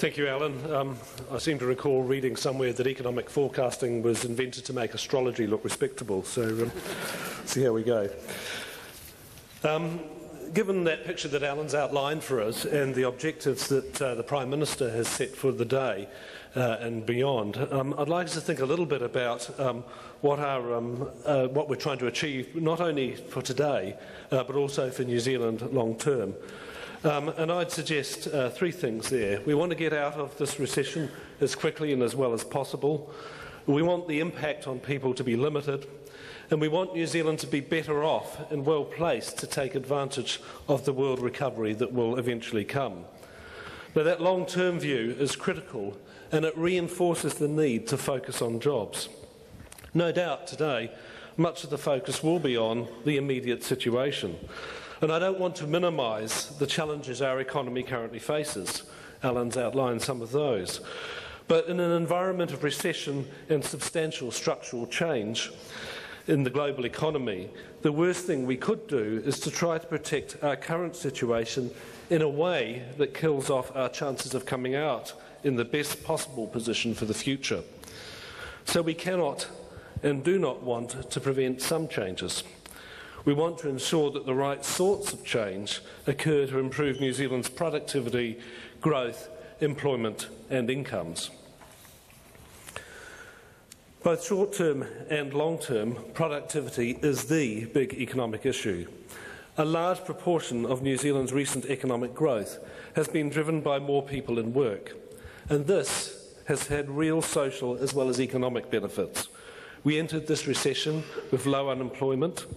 Thank you, Alan. I seem to recall reading somewhere that economic forecasting was invented to make astrology look respectable, so see how we go. Given that picture that Alan's outlined for us and the objectives that the Prime Minister has set for the day and beyond, I'd like us to think a little bit about what we're trying to achieve, not only for today, but also for New Zealand long term. And I'd suggest three things there. We want to get out of this recession as quickly and as well as possible. We want the impact on people to be limited. And we want New Zealand to be better off and well placed to take advantage of the world recovery that will eventually come. Now, that long-term view is critical, and it reinforces the need to focus on jobs. No doubt today, much of the focus will be on the immediate situation. And I don't want to minimise the challenges our economy currently faces. Alan's outlined some of those. But in an environment of recession and substantial structural change in the global economy, the worst thing we could do is to try to protect our current situation in a way that kills off our chances of coming out in the best possible position for the future. So we cannot and do not want to prevent some changes. We want to ensure that the right sorts of change occur to improve New Zealand's productivity, growth, employment and incomes. Both short-term and long-term, productivity is the big economic issue. A large proportion of New Zealand's recent economic growth has been driven by more people in work, and this has had real social as well as economic benefits. We entered this recession with low unemployment,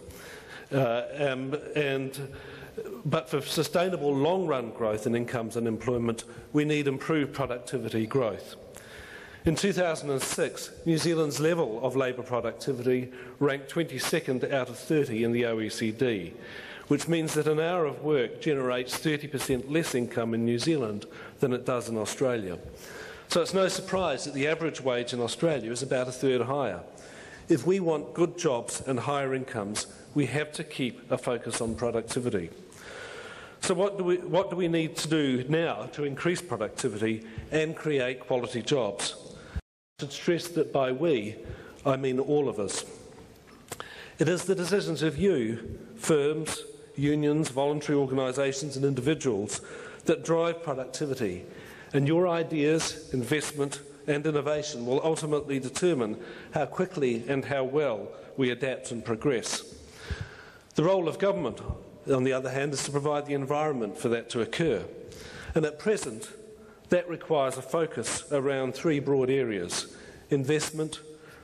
but for sustainable long-run growth in incomes and employment, we need improved productivity growth. In 2006, New Zealand's level of labour productivity ranked 22nd out of 30 in the OECD, which means that an hour of work generates 30% less income in New Zealand than it does in Australia. So it's no surprise that the average wage in Australia is about a third higher. If we want good jobs and higher incomes, we have to keep a focus on productivity. So what do we need to do now to increase productivity and create quality jobs? I should stress that by we, I mean all of us. It is the decisions of you, firms, unions, voluntary organisations and individuals that drive productivity, and your ideas, investment and innovation will ultimately determine how quickly and how well we adapt and progress. The role of government, on the other hand, is to provide the environment for that to occur. And at present, that requires a focus around three broad areas: investment,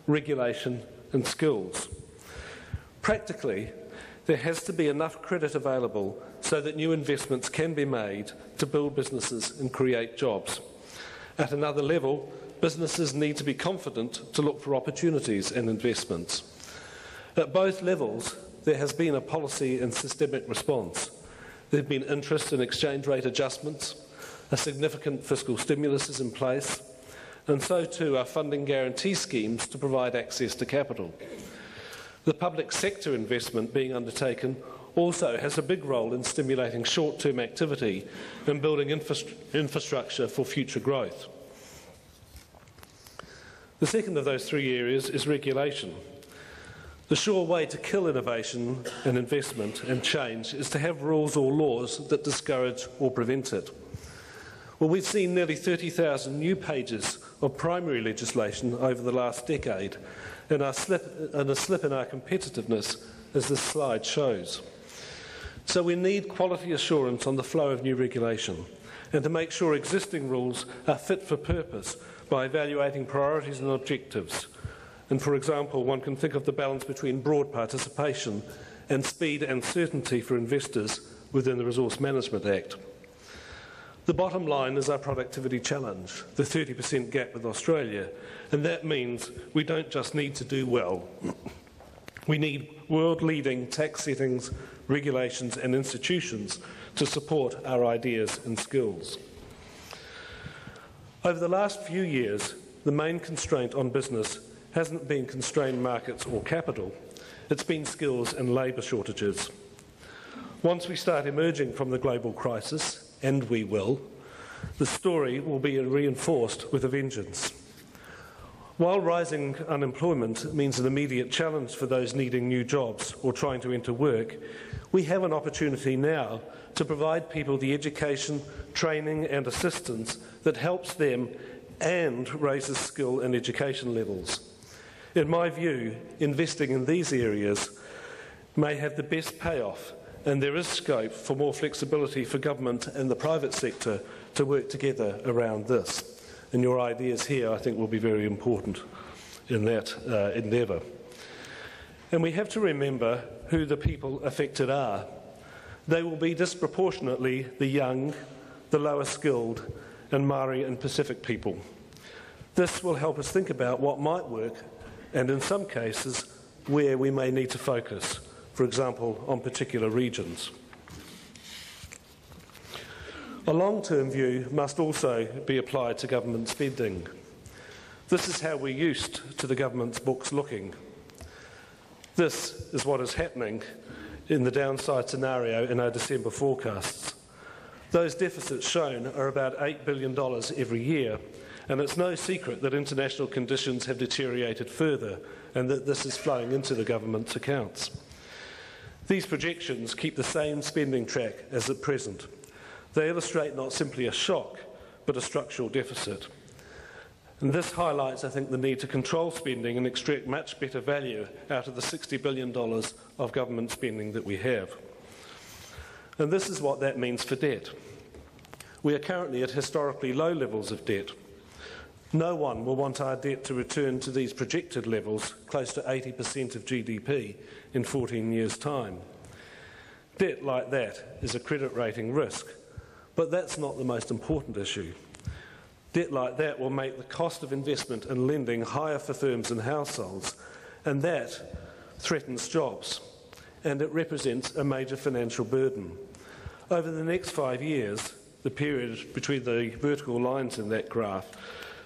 regulation and skills. Practically, there has to be enough credit available so that new investments can be made to build businesses and create jobs. At another level, businesses need to be confident to look for opportunities and investments. At both levels, there has been a policy and systemic response. There have been interest and exchange rate adjustments, a significant fiscal stimulus is in place, and so too are funding guarantee schemes to provide access to capital. The public sector investment being undertaken also has a big role in stimulating short-term activity and building infrastructure for future growth. The second of those three areas is regulation. The sure way to kill innovation and investment and change is to have rules or laws that discourage or prevent it. Well, we've seen nearly 30,000 new pages of primary legislation over the last decade, and a slip in our competitiveness, as this slide shows. So we need quality assurance on the flow of new regulation, and to make sure existing rules are fit for purpose by evaluating priorities and objectives. And for example, one can think of the balance between broad participation and speed and certainty for investors within the Resource Management Act. The bottom line is our productivity challenge, the 30% gap with Australia, and that means we don't just need to do well. We need world-leading tax settings, regulations and institutions to support our ideas and skills. Over the last few years, the main constraint on business hasn't been constrained markets or capital, it's been skills and labour shortages. Once we start emerging from the global crisis, and we will, The story will be reinforced with a vengeance. While rising unemployment means an immediate challenge for those needing new jobs or trying to enter work, we have an opportunity now to provide people the education, training and assistance that helps them and raises skill and education levels. In my view, investing in these areas may have the best payoff, and there is scope for more flexibility for government and the private sector to work together around this. And your ideas here, I think, will be very important in that endeavour. And we have to remember who the people affected are. They will be disproportionately the young, the lower skilled, and Māori and Pacific people. This will help us think about what might work, and in some cases, where we may need to focus, for example, on particular regions. A long-term view must also be applied to government spending. This is how we're used to the government's books looking. This is what is happening in the downside scenario in our December forecasts. Those deficits shown are about $8 billion every year, and it's no secret that international conditions have deteriorated further and that this is flowing into the government's accounts. These projections keep the same spending track as at present. They illustrate not simply a shock, but a structural deficit. And this highlights, I think, the need to control spending and extract much better value out of the $60 billion of government spending that we have. And this is what that means for debt. We are currently at historically low levels of debt. No one will want our debt to return to these projected levels, close to 80% of GDP, in 14 years' time. Debt like that is a credit rating risk. But that's not the most important issue. Debt like that will make the cost of investment and lending higher for firms and households, and that threatens jobs, and it represents a major financial burden. Over the next 5 years, the period between the vertical lines in that graph,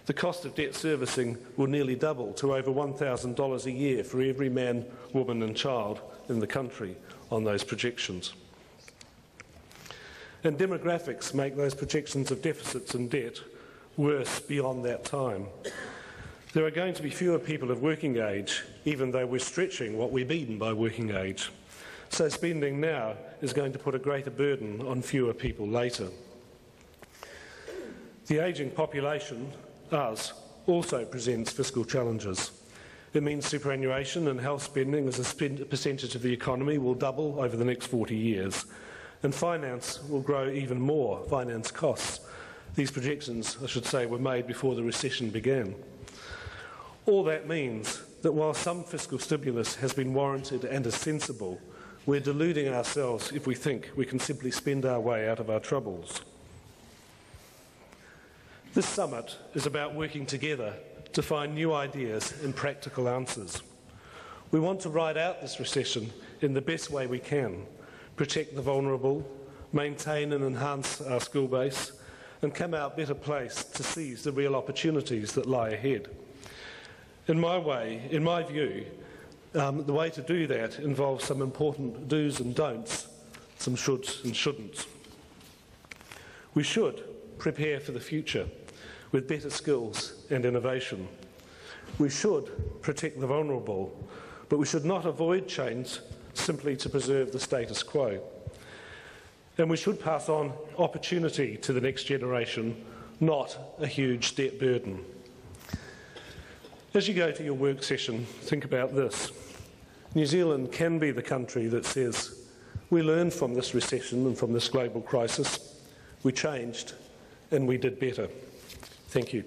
the cost of debt servicing will nearly double to over $1,000 a year for every man, woman and child in the country on those projections. And demographics make those projections of deficits and debt worse beyond that time. There are going to be fewer people of working age, even though we're stretching what we mean by working age. So spending now is going to put a greater burden on fewer people later. The ageing population, us, also presents fiscal challenges. It means superannuation and health spending as a percentage of the economy will double over the next 40 years. And finance will grow even more, finance costs. These projections, I should say, were made before the recession began. All that means that while some fiscal stimulus has been warranted and is sensible, we're deluding ourselves if we think we can simply spend our way out of our troubles. This summit is about working together to find new ideas and practical answers. We want to ride out this recession in the best way we can, protect the vulnerable, maintain and enhance our skill base, and come out better placed to seize the real opportunities that lie ahead. In my view, the way to do that involves some important do's and don'ts, some shoulds and shouldn'ts. We should prepare for the future with better skills and innovation. We should protect the vulnerable, but we should not avoid change simply to preserve the status quo. And we should pass on opportunity to the next generation, not a huge debt burden. As you go to your work session, think about this. New Zealand can be the country that says, we learned from this recession and from this global crisis, we changed and we did better. Thank you.